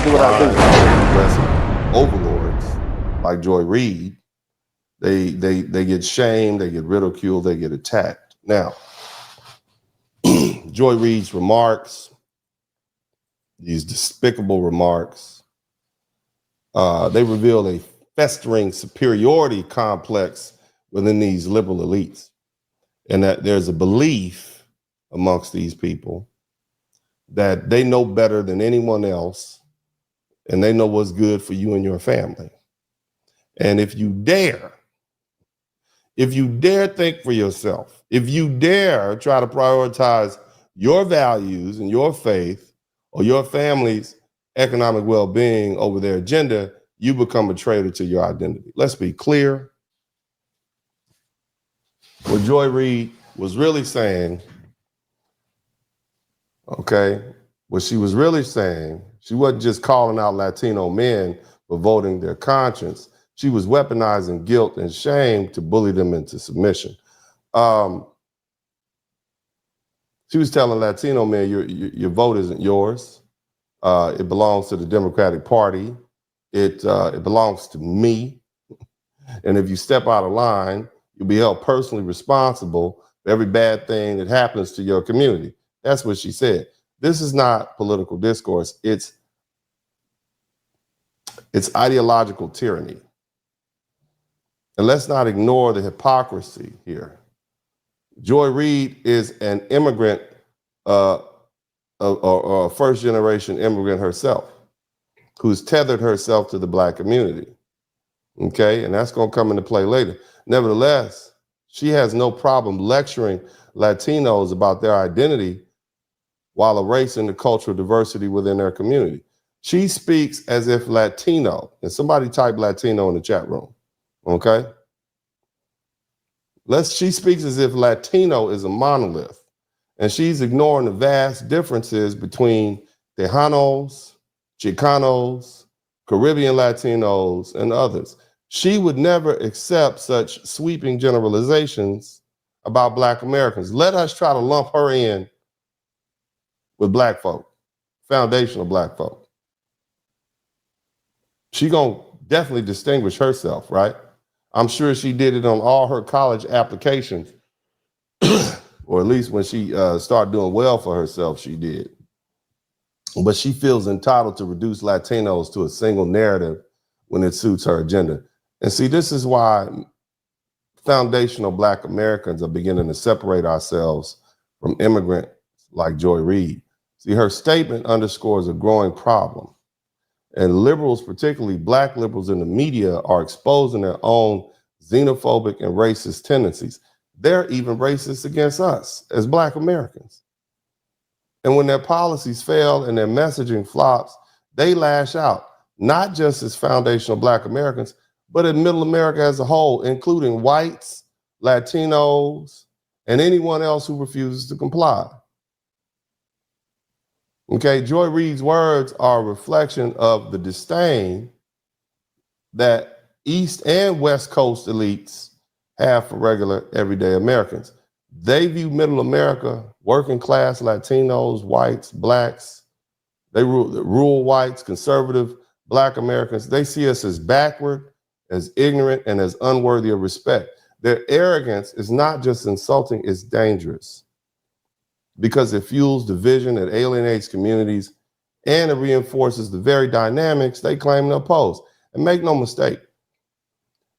do what I do. Progressive overlords like Joy Reid, they get shamed, they get ridiculed, they get attacked. Now, Joy Reid's remarks, these despicable remarks, they reveal a festering superiority complex within these liberal elites, and that there's a belief amongst these people that they know better than anyone else, and they know what's good for you and your family. And if you dare think for yourself, if you dare try to prioritize your values and your faith or your family's economic well-being over their agenda, you become a traitor to your identity. Let's be clear. What Joy Reid was really saying, okay, what she was really saying, she wasn't just calling out Latino men for voting their conscience. She was weaponizing guilt and shame to bully them into submission. She was telling Latino men, your vote isn't yours. It belongs to the Democratic Party. It belongs to me. And if you step out of line, you'll be held personally responsible for every bad thing that happens to your community. That's what she said. This is not political discourse. It's ideological tyranny. And let's not ignore the hypocrisy here. Joy Reid is an immigrant, or a first-generation immigrant herself, who's tethered herself to the Black community. Okay, and that's going to come into play later. Nevertheless, she has no problem lecturing Latinos about their identity while erasing the cultural diversity within their community. She speaks as if Latino, and somebody type Latino in the chat room, okay? She speaks as if Latino is a monolith, and she's ignoring the vast differences between Tejanos, Chicanos, Caribbean Latinos, and others. She would never accept such sweeping generalizations about Black Americans. Let us try to lump her in with Black folk, foundational Black folk. She gonna definitely distinguish herself, right? I'm sure she did it on all her college applications, or at least when she started doing well for herself, she did. But she feels entitled to reduce Latinos to a single narrative when it suits her agenda. And see, this is why foundational Black Americans are beginning to separate ourselves from immigrants like Joy Reid. See, her statement underscores a growing problem. And liberals, particularly Black liberals in the media, are exposing their own xenophobic and racist tendencies. They're even racist against us as Black Americans. And when their policies fail and their messaging flops, they lash out, not just as foundational Black Americans, but in Middle America as a whole, including whites, Latinos, and anyone else who refuses to comply. Okay, Joy Reid's words are a reflection of the disdain that East and West Coast elites have for regular, everyday Americans. They view Middle America, working class Latinos, whites, Blacks, rural whites, conservative Black Americans. They see us as backward, as ignorant, and as unworthy of respect. Their arrogance is not just insulting, it's dangerous, because it fuels division, it alienates communities, and it reinforces the very dynamics they claim to oppose. And make no mistake,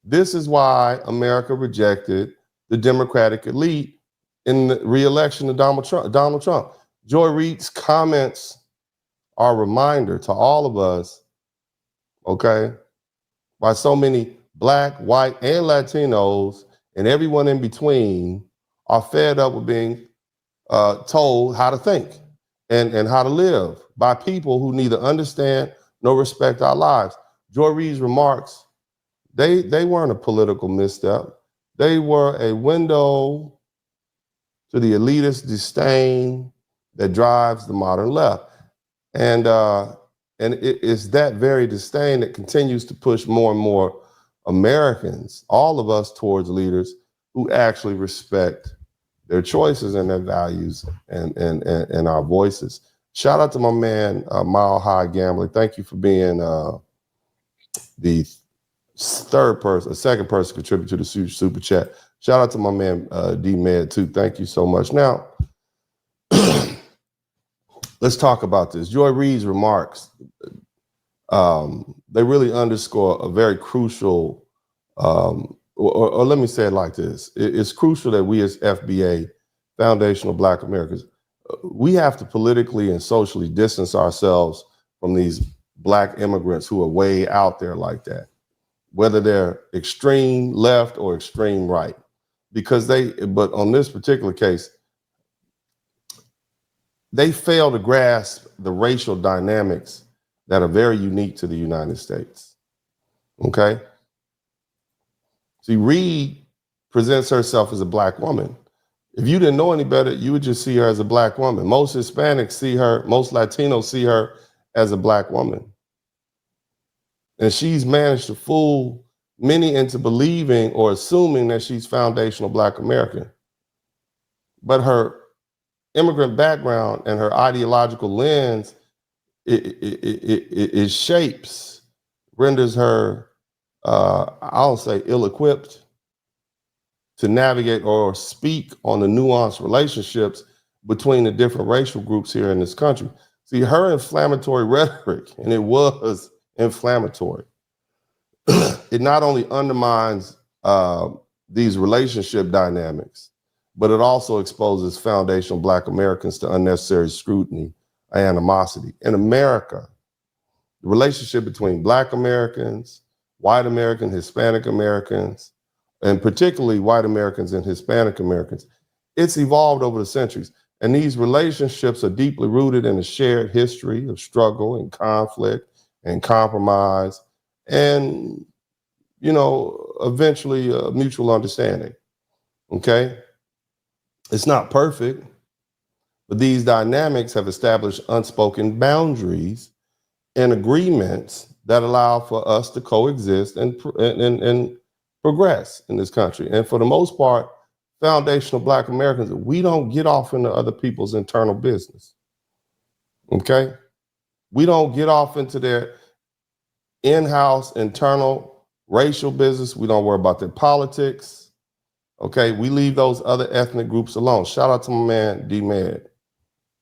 this is why America rejected the Democratic elite in the re-election of Donald Trump. Joy Reid's comments are a reminder to all of us, okay, why so many Black, white, and Latinos, and everyone in between, are fed up with being told how to think and how to live by people who neither understand nor respect our lives. Joy Reid's remarks, they weren't a political misstep. They were a window to the elitist disdain that drives the modern left. And it is that very disdain that continues to push more and more Americans, all of us, towards leaders who actually respect their choices and their values and our voices. Shout out to my man, Mile High Gambler. Thank you for being the second person contribute to the super chat. Shout out to my man, D-Med too. Thank you so much. Now, let's talk about this. Joy Reid's remarks, they really underscore a very crucial, or let me say it like this. It's crucial that we as FBA, Foundational Black Americans, we have to politically and socially distance ourselves from these Black immigrants who are way out there like that, whether they're extreme left or extreme right, but on this particular case, they fail to grasp the racial dynamics that are very unique to the United States. Okay? See, Reid presents herself as a Black woman. If you didn't know any better, you would just see her as a Black woman. Most Hispanics see her, most Latinos see her as a Black woman. And she's managed to fool many into believing or assuming that she's foundational Black American. But her immigrant background and her ideological lens, it shapes, renders her, I'll say, ill-equipped to navigate or speak on the nuanced relationships between the different racial groups here in this country. See, her inflammatory rhetoric, and it was inflammatory, it not only undermines these relationship dynamics, but it also exposes foundational Black Americans to unnecessary scrutiny and animosity. In America, the relationship between Black Americans, white Americans, Hispanic Americans, and particularly white Americans and Hispanic Americans, it's evolved over the centuries. And these relationships are deeply rooted in a shared history of struggle and conflict and compromise and, eventually a mutual understanding, okay? It's not perfect, but these dynamics have established unspoken boundaries and agreements that allow for us to coexist and progress in this country. And for the most part, foundational Black Americans, we don't get off into other people's internal business, okay? We don't get off into their in-house internal racial business. We don't worry about their politics, okay? We leave those other ethnic groups alone. Shout out to my man, D-Med.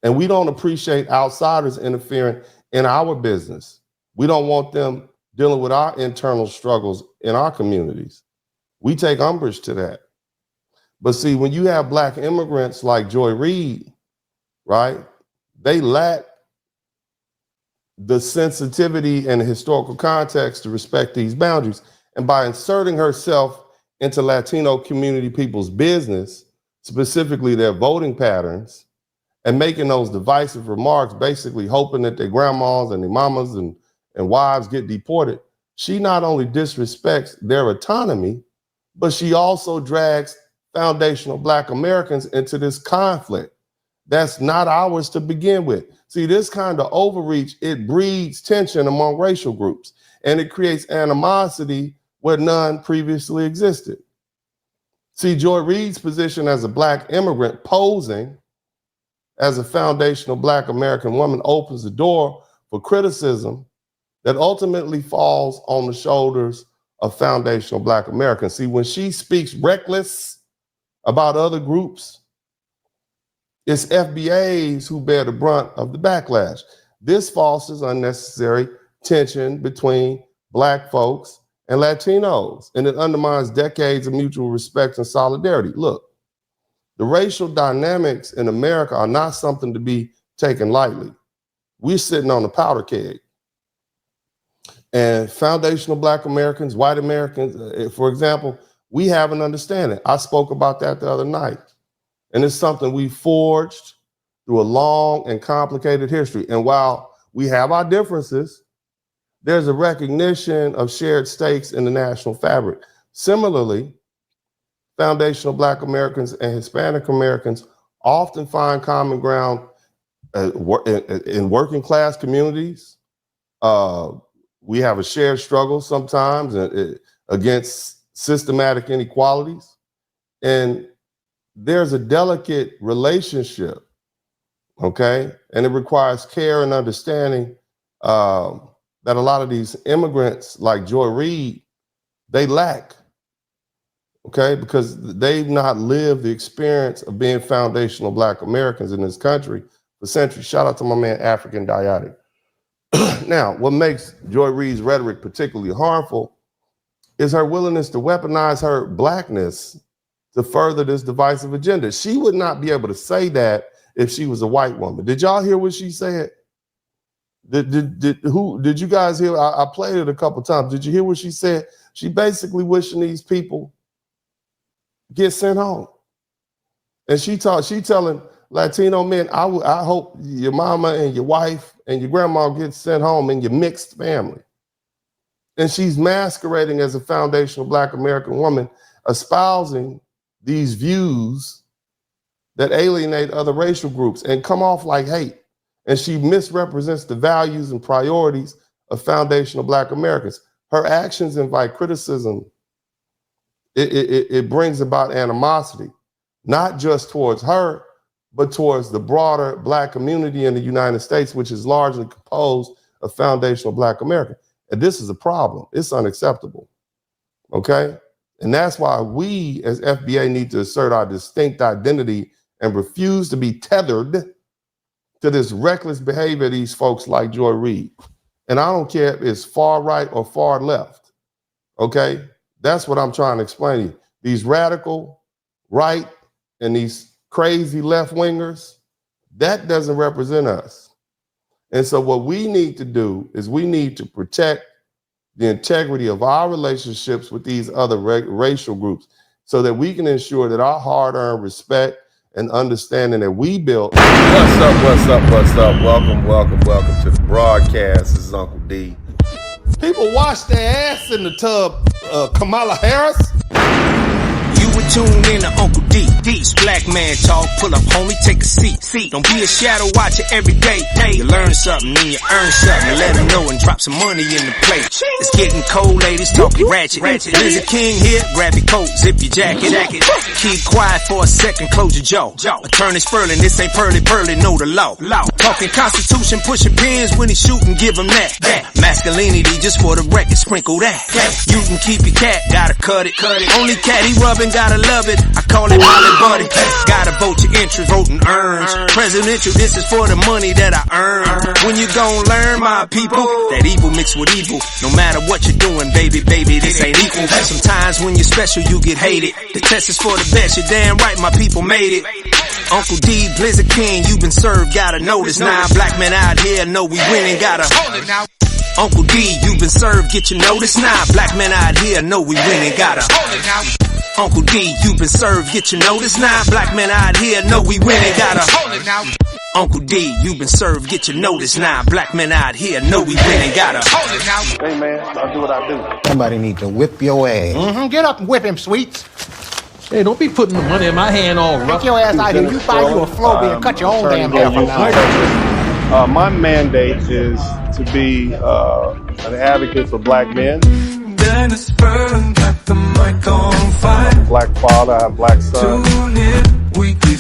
And we don't appreciate outsiders interfering in our business. We don't want them dealing with our internal struggles in our communities. We take umbrage to that. But see, when you have Black immigrants like Joy Reid, right, they lack the sensitivity and the historical context to respect these boundaries. And by inserting herself into Latino community people's business, specifically their voting patterns, and making those divisive remarks, basically hoping that their grandmas and their mamas and wives get deported, she not only disrespects their autonomy, but she also drags foundational Black Americans into this conflict that's not ours to begin with. See, this kind of overreach, it breeds tension among racial groups, and it creates animosity where none previously existed. See, Joy Reid's position as a Black immigrant posing as a foundational Black American woman opens the door for criticism that ultimately falls on the shoulders of foundational Black Americans. See, when she speaks reckless about other groups, it's FBAs who bear the brunt of the backlash. This fosters unnecessary tension between Black folks and Latinos, and it undermines decades of mutual respect and solidarity. Look, the racial dynamics in America are not something to be taken lightly. We're sitting on the powder keg. And foundational Black Americans, white Americans, for example, we have an understanding. I spoke about that the other night. And it's something we forged through a long and complicated history. And while we have our differences, there's a recognition of shared stakes in the national fabric. Similarly, foundational Black Americans and Hispanic Americans often find common ground in working class communities. We have a shared struggle sometimes against systematic inequalities. And there's a delicate relationship okay? And it requires care and understanding that a lot of these immigrants like Joy Reid, they lack, okay? Because they've not lived the experience of being foundational Black Americans in this country for centuries. Shout out to my man, African Dyadic. Now, what makes Joy Reid's rhetoric particularly harmful is her willingness to weaponize her Blackness to further this divisive agenda. She would not be able to say that if she was a white woman. Did y'all hear what she said? Did you guys hear? I played it a couple times. Did you hear what she said? She basically wishing these people get sent home. And she telling Latino men, I hope your mama and your wife and your grandma get sent home in your mixed family. And she's masquerading as a foundational Black American woman, espousing these views that alienate other racial groups and come off like hate. And she misrepresents the values and priorities of foundational Black Americans. Her actions invite criticism. It brings about animosity, not just towards her, but towards the broader Black community in the United States, which is largely composed of foundational Black Americans. And this is a problem. It's unacceptable, okay? And that's why we as FBA need to assert our distinct identity and refuse to be tethered to this reckless behavior of these folks like Joy Reid. And I don't care if it's far right or far left, okay? That's what I'm trying to explain to you. These radical right and these crazy left wingers, that doesn't represent us. And so what we need to do is we need to protect the integrity of our relationships with these other racial groups so that we can ensure that our hard-earned respect and understanding that we built. What's up? Welcome to the broadcast. This is Uncle D. People wash their ass in the tub, Kamala Harris. You would tune in to Uncle D. D's Black Man Talk. Pull up, homie, take a seat. Don't be a shadow watcher every day. You learn something and you earn something. And let them know and drop some money in the plate. It's getting cold, ladies, talking ratchet. There's a king here, grab your coat, zip your jacket. Keep quiet for a second, close your jaw. Attorney Spurling, this ain't pearly, know the law. Talking Constitution, pushing pins when he shooting, give him that. Masculinity, just for the record, sprinkle that. You can keep your cat, gotta cut it. Only cat he rubbing, gotta love it. I call it Molly Buddy. Gotta vote your interest, voting earns. Presidential, this is for the money that I earn. When you gon' learn, my people, that evil mixed with evil. No matter what you're doing, baby, this ain't equal. Sometimes when you're special, you get hated. The test is for the best, you're damn right, my people made it. Uncle D, Blizzard King, you been served, gotta notice. Now black men out here know we winning, gotta hold it now. Uncle D, you been served, get your notice. Now black men out here know we winning, gotta hold it now. Uncle D, you been served, get your notice. Now black men out here know we winning, gotta hold it now. Uncle D, you been served, get your notice. Now black men out here know we winning, gotta hold it now. Hey man, I'll do what I do. Somebody need to whip your ass. Get up and whip him, Sweets. Hey, don't be putting the money in my hand all rough. Take your ass out here. You buy you a Flowbee and cut your own damn hair from now on. My mandate is to be an advocate for black men. Dennis Spurling got the mic on fire. Black father, I have black son. Tune in weekly.